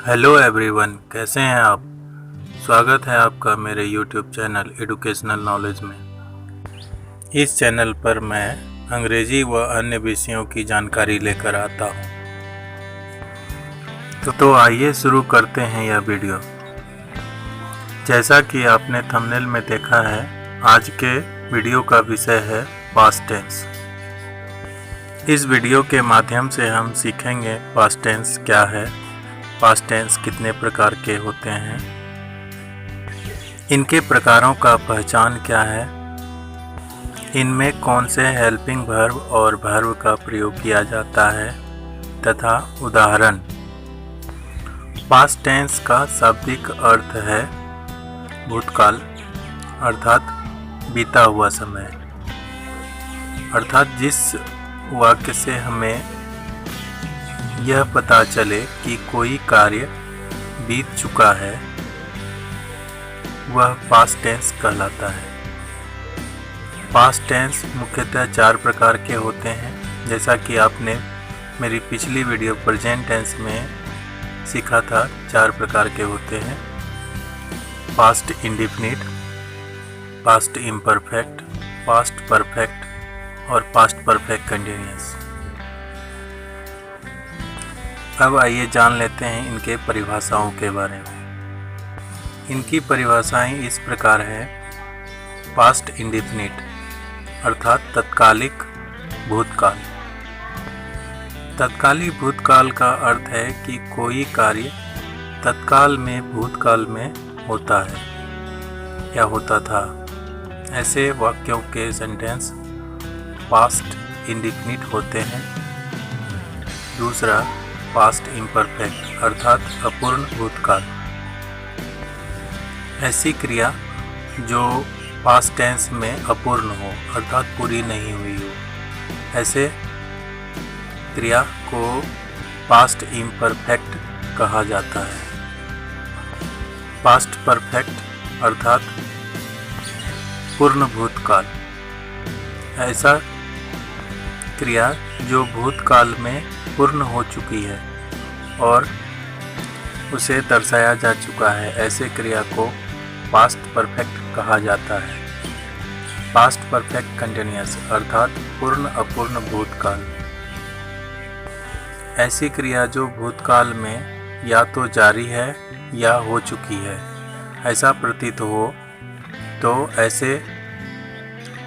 Hello everyone, कैसे हैं आप। स्वागत है आपका मेरे यूट्यूब चैनल एजुकेशनल नॉलेज में। इस चैनल पर मैं अंग्रेजी व अन्य विषयों की जानकारी लेकर आता हूं। तो आइए शुरू करते हैं यह वीडियो। जैसा कि आपने थंबनेल में देखा है, आज के वीडियो का विषय है पास्ट टेंस। इस वीडियो के माध्यम से हम सीखेंगे पास्ट टेंस क्या है, पास्ट टेंस कितने प्रकार के होते हैं, इनके प्रकारों का पहचान क्या है, इनमें कौन से हेल्पिंग वर्ब और वर्ब का प्रयोग किया जाता है तथा उदाहरण। पास्ट टेंस का शाब्दिक अर्थ है भूतकाल अर्थात बीता हुआ समय, अर्थात जिस वाक्य से हमें यह पता चले कि कोई कार्य बीत चुका है वह पास्ट टेंस कहलाता है। पास्ट टेंस मुख्यतः 4 प्रकार के होते हैं, जैसा कि आपने मेरी पिछली वीडियो प्रेजेंट टेंस में सीखा था। 4 प्रकार के होते हैं: past indefinite, past imperfect, past perfect और पास्ट परफेक्ट कंटिन्यूअस। अब आइए जान लेते हैं इनके परिभाषाओं के बारे में। इनकी परिभाषाएं इस प्रकार है: पास्ट इंडेफिनिट अर्थात तत्कालिक भूतकाल। तत्कालिक भूतकाल का अर्थ है कि कोई कार्य तत्काल में भूतकाल में होता है या होता था। ऐसे वाक्यों के सेंटेंस पास्ट इंडेफिनिट होते हैं। दूसरा, पास्ट इम्परफेक्ट अर्थात अपूर्ण भूतकाल। ऐसी क्रिया जो पास्ट टेंस में अपूर्ण हो अर्थात पूरी नहीं हुई हो, ऐसे क्रिया को पास्ट इम्परफेक्ट कहा जाता है। पास्ट परफेक्ट अर्थात पूर्ण भूतकाल, ऐसा क्रिया जो भूतकाल में पूर्ण हो चुकी है और उसे दर्शाया जा चुका है, ऐसे क्रिया को पास्ट परफेक्ट कहा जाता है। पास्ट परफेक्ट कंटिन्यूअस अर्थात पूर्ण अपूर्ण भूतकाल, ऐसी क्रिया जो भूतकाल में या तो जारी है या हो चुकी है, ऐसा प्रतीत हो तो ऐसे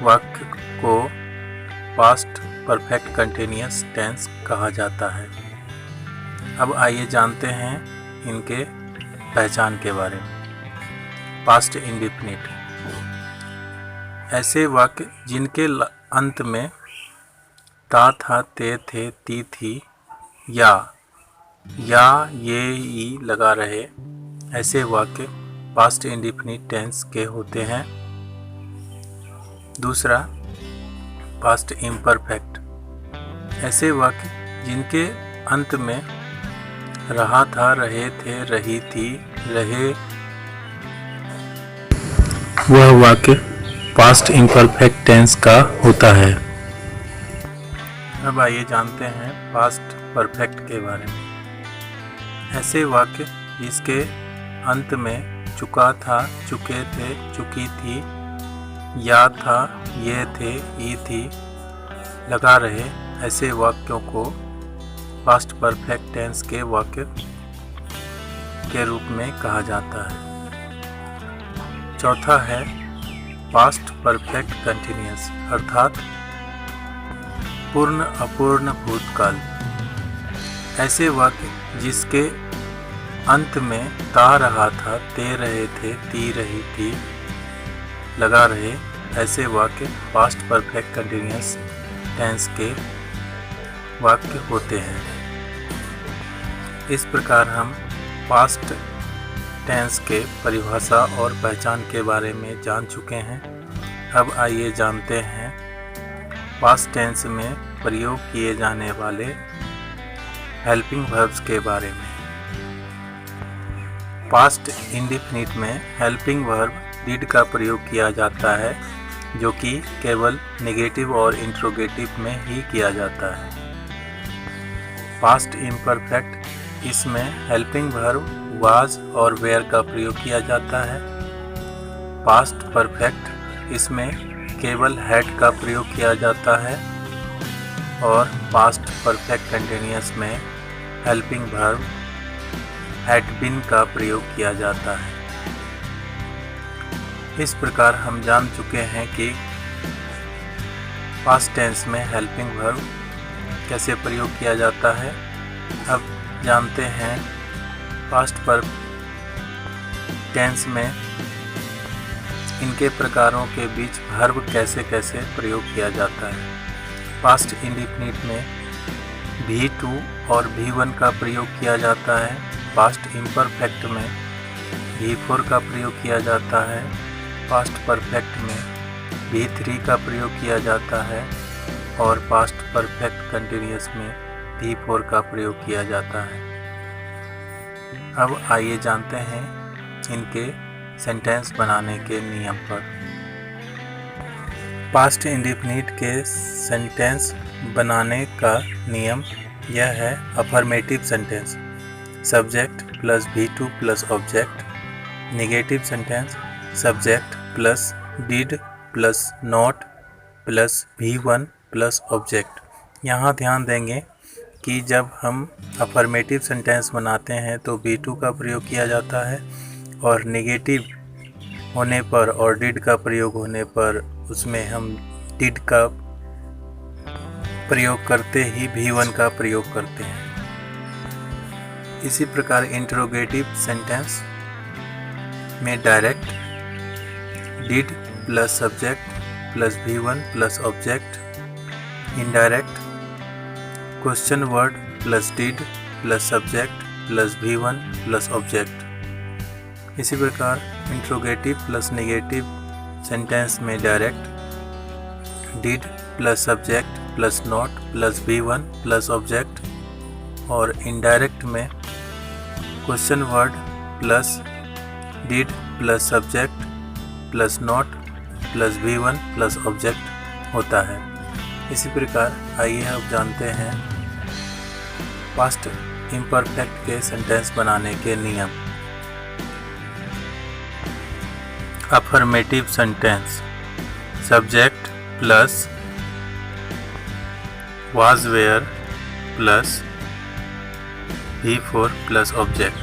वाक्य को पास्ट परफेक्ट कंटिन्यूअस टेंस कहा जाता है। अब आइए जानते हैं इनके पहचान के बारे में। पास्ट इंडेफिनिट ऐसे वाक्य जिनके अंत में ता था, ते थे, ती थी या ये ई लगा रहे, ऐसे वाक्य पास्ट इंडेफिनिट टेंस के होते हैं। दूसरा, पास्ट इम्परफेक्ट ऐसे वाक्य जिनके अंत में रहा था, रहे थे, रही थी, रहे, वह वाक्य पास्ट इम्परफेक्ट टेंस का होता है। अब आइए जानते हैं पास्ट परफेक्ट के बारे में। ऐसे वाक्य जिसके अंत में चुका था, चुके थे, चुकी थी, या था, ये थे, ई थी लगा रहे, ऐसे वाक्यों को पास्ट परफेक्ट टेंस के वाक्य के रूप में कहा जाता है। चौथा है पास्ट परफेक्ट कंटिन्यूअस अर्थात पूर्ण अपूर्ण भूतकाल। ऐसे वाक्य जिसके अंत में ता रहा था, ते रहे थे, ती रही थी लगा रहे, ऐसे वाक्य पास्ट परफेक्ट कंटिन्यूअस टेंस के वाक्य होते हैं। इस प्रकार हम पास्ट टेंस के परिभाषा और पहचान के बारे में जान चुके हैं। अब आइए जानते हैं पास्ट टेंस में प्रयोग किए जाने वाले हेल्पिंग वर्ब्स के बारे में। पास्ट इंडेफिनिट में हेल्पिंग वर्ब डिड का प्रयोग किया जाता है, जो कि केवल नेगेटिव और इंट्रोगेटिव में ही किया जाता है। पास्ट इम्परफेक्ट इसमें हेल्पिंग वर्ब वाज और वेयर का प्रयोग किया जाता है। पास्ट परफेक्ट इसमें केवल हैड का प्रयोग किया जाता है और पास्ट परफेक्ट कंटिन्यूअस में हेल्पिंग वर्ब हैड बीन का प्रयोग किया जाता है। इस प्रकार हम जान चुके हैं कि पास्ट टेंस में हेल्पिंग वर्ब कैसे प्रयोग किया जाता है। अब जानते हैं पास्ट पर टेंस में इनके प्रकारों के बीच वर्ब कैसे कैसे प्रयोग किया जाता है। पास्ट इंडेफिनिट में V2 और V1 का प्रयोग किया जाता है। पास्ट इम्परफेक्ट में V4 का प्रयोग किया जाता है। पास्ट परफेक्ट में V3 का प्रयोग किया जाता है और पास्ट परफेक्ट कंटिन्यूअस में V4 का प्रयोग किया जाता है। अब आइए जानते हैं इनके सेंटेंस बनाने के नियम पर। पास्ट इंडेफिनिट के सेंटेंस बनाने का नियम यह है। Affirmative sentence subject plus V2 plus object. Negative sentence subject plus did plus not plus V1 plus object. यहाँ ध्यान देंगे कि जब हम अफर्मेटिव सेंटेंस बनाते हैं तो V2 का प्रयोग किया जाता है और नेगेटिव होने पर और डिड का प्रयोग होने पर उसमें हम डिड का प्रयोग करते ही V1 का प्रयोग करते हैं। इसी प्रकार इंटरोगेटिव सेंटेंस में direct did plus subject plus V1 plus object. Indirect question word plus did plus subject plus V1 plus object. इसी प्रकार इंटरोगेटिव प्लस नेगेटिव सेंटेंस में direct did plus subject plus not plus V1 plus object और indirect में question word plus did plus subject plus not plus V1 plus object होता है। इसी प्रकार आइए अब जानते हैं पास्ट इम्परफेक्ट के सेंटेंस बनाने के नियम। Affirmative sentence subject plus was were plus V4 plus object.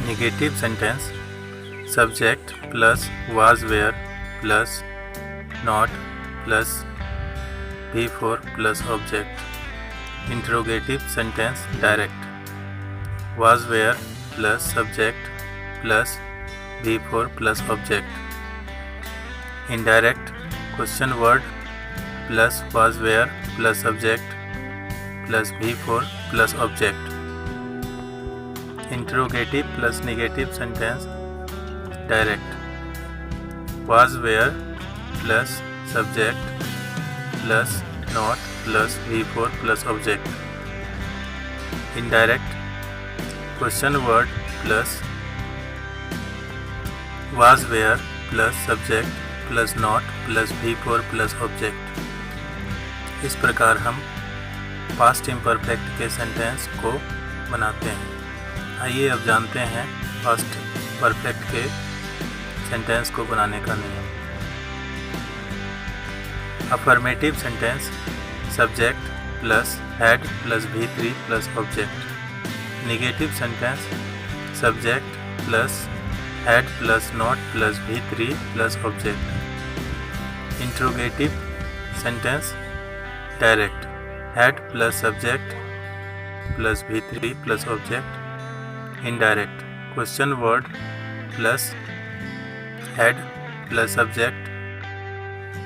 Negative sentence subject plus was were plus not plus V4 plus object. Interrogative sentence direct was were plus subject plus V4 plus object. Indirect question word plus was were plus subject plus V4 plus object. Interrogative plus negative sentence direct was were plus subject plus not plus V4 plus object. Indirect question word plus was were plus subject plus not plus V4 plus object. इस प्रकार हम past imperfect के sentence को बनाते हैं। आइए अब जानते हैं पास्ट परफेक्ट के सेंटेंस को बनाने का नियम। Affirmative sentence subject plus had plus V3 plus object. Negative sentence subject plus had plus not plus V3 plus object. Interrogative sentence direct had plus subject plus V3 plus object. Indirect question word plus had plus subject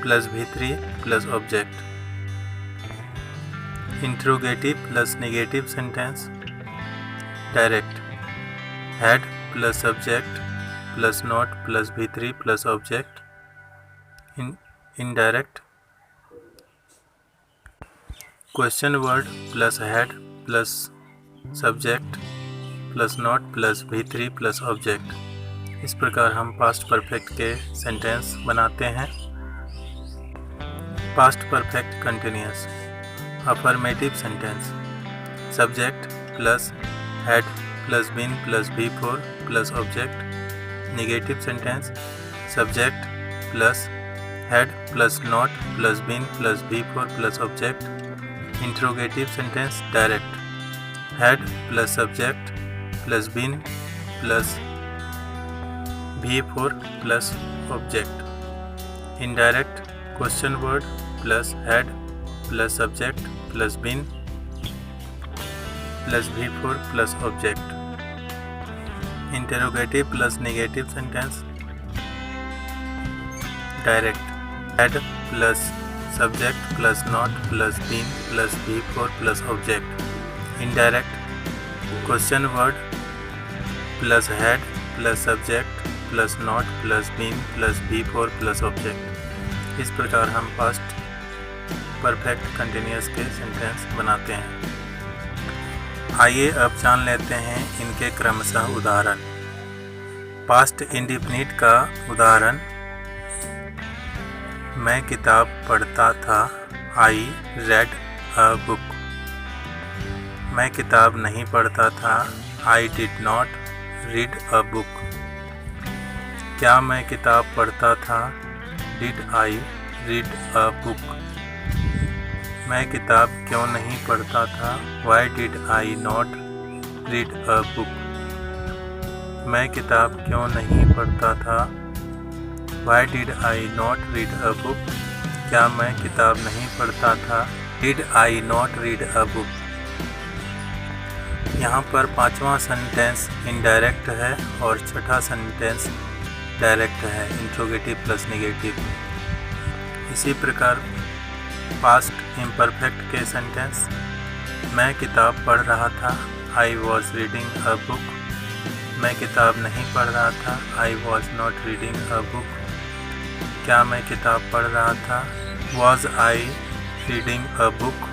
plus V3 plus object. Interrogative plus negative sentence direct had plus subject plus not plus V3 plus object. Indirect question word plus had plus subject plus not plus V3 plus object. इस प्रकार हम past perfect के sentence बनाते हैं। Past perfect continuous affirmative sentence subject plus had plus been plus be4 plus object. Negative sentence, subject plus had plus not plus been plus be4 plus object. Interrogative sentence, direct, had plus subject plus been plus be4 plus object. Indirect, question word plus had plus subject plus been plus be4 plus object. Interrogative plus negative sentence, direct, had plus subject plus not plus been plus be4 plus object. Indirect, question word plus had plus subject plus not plus been plus be4 plus object। इस प्रकार हम past perfect continuous के sentence बनाते हैं। आइए अब जान लेते हैं इनके क्रमशः उदाहरण। पास्ट इंडेफिनिट का उदाहरण, मैं किताब पढ़ता था, आई रेड अ बुक। मैं किताब नहीं पढ़ता था, I did not read a book. क्या मैं किताब पढ़ता था, did I read a book. मैं किताब क्यों नहीं पढ़ता था, why did I not read a book. मैं किताब क्यों नहीं पढ़ता था, why did I not read a book. क्या मैं किताब नहीं पढ़ता था, did I not read a book. यहाँ पर पांचवा सेंटेंस इनडायरेक्ट है और छठा सेंटेंस डायरेक्ट है, इंट्रोगेटिव प्लस नेगेटिव। इसी प्रकार पास्ट इम्परफेक्ट के सेंटेंस, मैं किताब पढ़ रहा था, I was reading a book. मैं किताब नहीं पढ़ रहा था, I was not reading a book. क्या मैं किताब पढ़ रहा था, was I reading a book.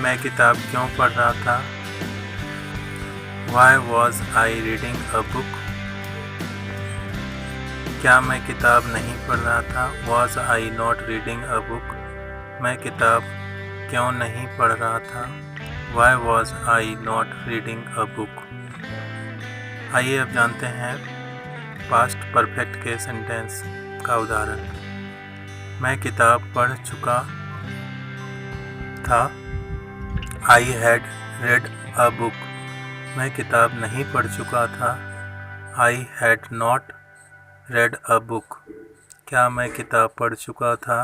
मैं किताब क्यों पढ़ रहा था, why was I reading a book. क्या मैं किताब नहीं पढ़ रहा था, was I not reading a book. मैं किताब क्यों नहीं पढ़ रहा था, why was I not reading a book. आइए अब जानते हैं पास्ट परफेक्ट के सेंटेंस का उदाहरण। मैं किताब पढ़ चुका था, I had read a book. मैं किताब नहीं पढ़ चुका था, I had not read a book. क्या मैं किताब पढ़ चुका था,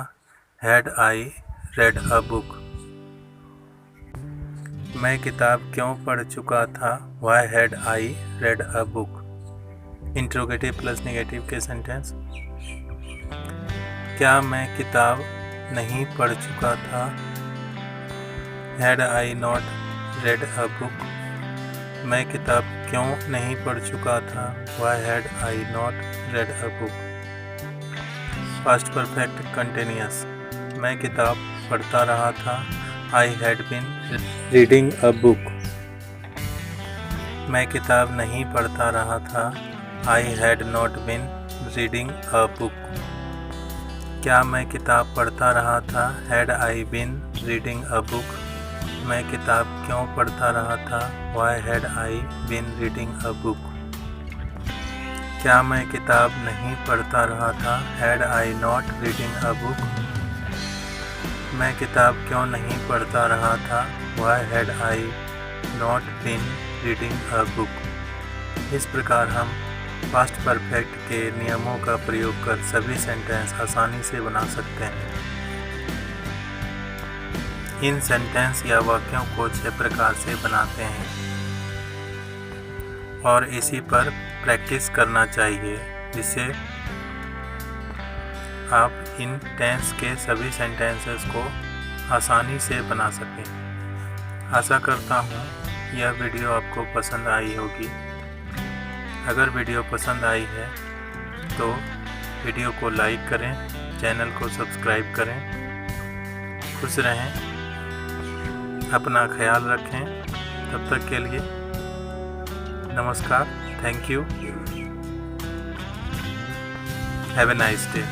had I read a book. मैं किताब क्यों पढ़ चुका था, why had I read a book. Interrogative plus negative के सेंटेंस, क्या मैं किताब नहीं पढ़ चुका था, had I not read a book. मैं किताब क्यों नहीं पढ़ चुका था, why had I not read a book. Past perfect continuous, मैं किताब पढ़ता रहा था, I had been reading a book. मैं किताब नहीं पढ़ता रहा था, I had not been reading a book. क्या मैं किताब पढ़ता रहा था, had I been reading a book. मैं किताब क्यों पढ़ता रहा था, why had I been reading a book. क्या मैं किताब नहीं पढ़ता रहा था, had I not reading a book. मैं किताब क्यों नहीं पढ़ता रहा था, why had I not been reading a book. इस प्रकार हम पास्ट परफेक्ट के नियमों का प्रयोग कर सभी सेंटेंस आसानी से बना सकते हैं। इन सेंटेंस या वाक्यों को 6 प्रकार से बनाते हैं और इसी पर प्रैक्टिस करना चाहिए, जिससे आप इन टेंस के सभी सेंटेंसेस को आसानी से बना सकें। आशा करता हूँ यह वीडियो आपको पसंद आई होगी। अगर वीडियो पसंद आई है तो वीडियो को लाइक करें, चैनल को सब्सक्राइब करें। खुश रहें, अपना ख्याल रखें। तब तक के लिए नमस्कार, thank you, have a nice day.